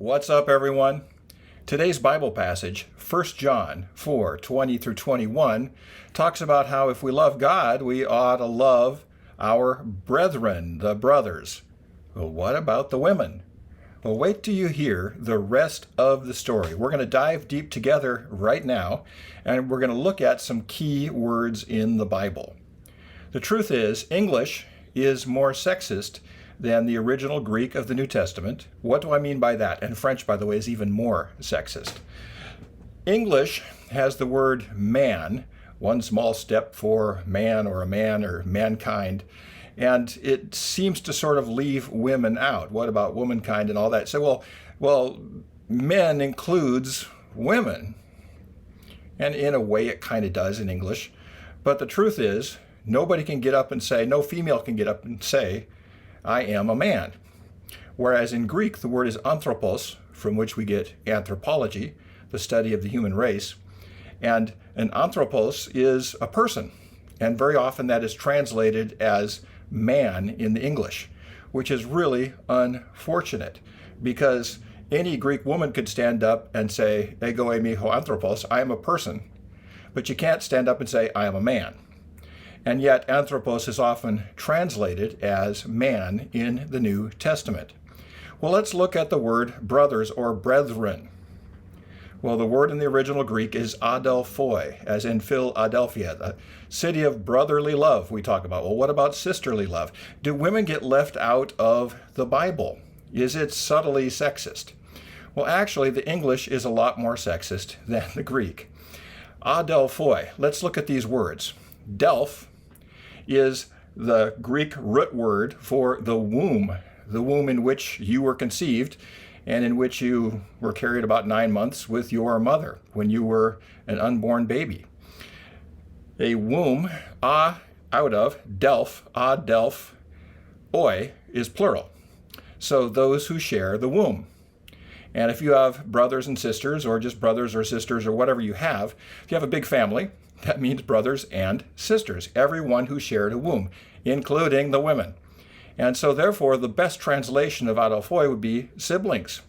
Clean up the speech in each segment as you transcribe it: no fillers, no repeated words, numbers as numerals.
What's up, everyone? Today's Bible passage, 1 John 4:20 through 21, talks about how if we love God, we ought to love our brethren, the brothers. Well, what about the women? Well, wait till you hear the rest of the story. We're going to dive deep together right now, and we're going to look at some key words in the Bible. The truth is, English is more sexist than the original Greek of the New Testament. What do I mean by that? And French, by the way, is even more sexist. English has the word man, one small step for man or mankind, and it seems to sort of leave women out. What about womankind and all that? So, well, men includes women. And in a way it kind of does in English. But the truth is, nobody can get up and say, no female can get up and say, I am a man. Whereas in Greek, the word is anthropos, from which we get anthropology, the study of the human race. And an anthropos is a person. And very often that is translated as man in the English, which is really unfortunate because any Greek woman could stand up and say, ego eimi ho anthropos, I am a person. But you can't stand up and say, I am a man. And yet anthropos is often translated as man in the New Testament. Well, let's look at the word brothers or brethren. Well, the word in the original Greek is adelphoi, as in Philadelphia, the city of brotherly love we talk about. Well, what about sisterly love? Do women get left out of the Bible? Is it subtly sexist? Well, actually, the English is a lot more sexist than the Greek. Adelphoi, let's look at these words. Delph is the Greek root word for the womb in which you were conceived and in which you were carried about 9 months with your mother when you were an unborn baby. A womb, out of, Delph, Delph, oi, is plural. So those who share the womb. And if you have brothers and sisters, or just brothers or sisters or whatever you have, if you have a big family, that means brothers and sisters, everyone who shared a womb, including the women. And so therefore, the best translation of adelphoi would be siblings.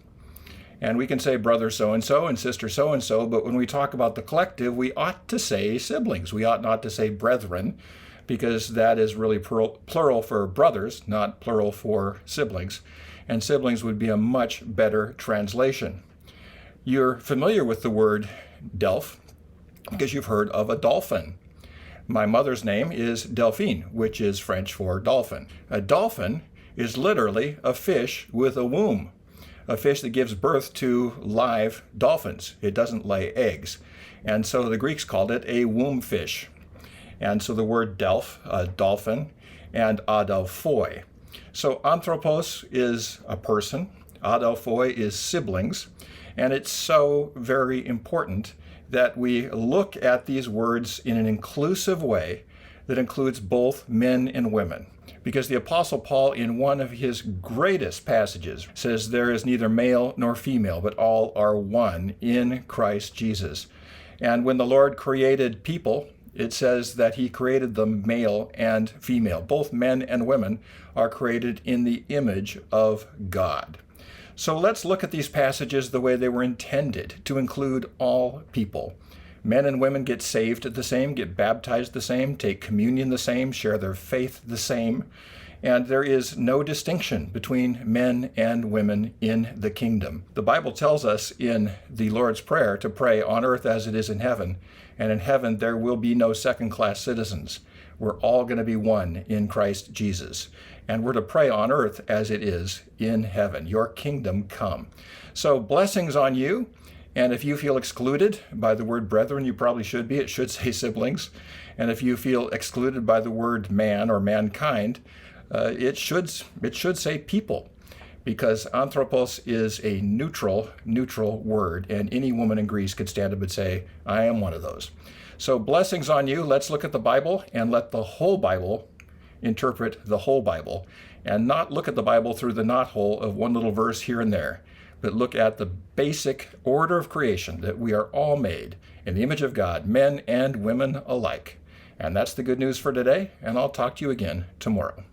And we can say brother so-and-so and sister so-and-so, but when we talk about the collective, we ought to say siblings. We ought not to say brethren, because that is really plural for brothers, not plural for siblings. And siblings would be a much better translation. You're familiar with the word Delph, because you've heard of a dolphin. My mother's name is Delphine, which is French for dolphin. A dolphin is literally a fish with a womb, a fish that gives birth to live dolphins. It doesn't lay eggs. And so the Greeks called it a womb fish. And so the word Delph, dolphin, and adelphoi. So anthropos is a person, adelphoi is siblings, and it's so very important that we look at these words in an inclusive way that includes both men and women. Because the Apostle Paul, in one of his greatest passages, says there is neither male nor female, but all are one in Christ Jesus. And when the Lord created people, it says that he created them male and female. Both men and women are created in the image of God. So let's look at these passages the way they were intended, to include all people. Men and women get saved the same, get baptized the same, take communion the same, share their faith the same. And there is no distinction between men and women in the kingdom. The Bible tells us in the Lord's Prayer to pray on earth as it is in heaven. And in heaven there will be no second-class citizens. We're all going to be one in Christ Jesus. And we're to pray on earth as it is in heaven. Your kingdom come. So blessings on you. And if you feel excluded by the word brethren, you probably should be. It should say siblings. And if you feel excluded by the word man or mankind, it should say people. Because anthropos is a neutral word. And any woman in Greece could stand up and say, I am one of those. So blessings on you. Let's look at the Bible and let the whole Bible interpret the whole Bible, and not look at the Bible through the knothole of one little verse here and there, but look at the basic order of creation, that we are all made in the image of God, men and women alike. And that's the good news for today, and I'll talk to you again tomorrow.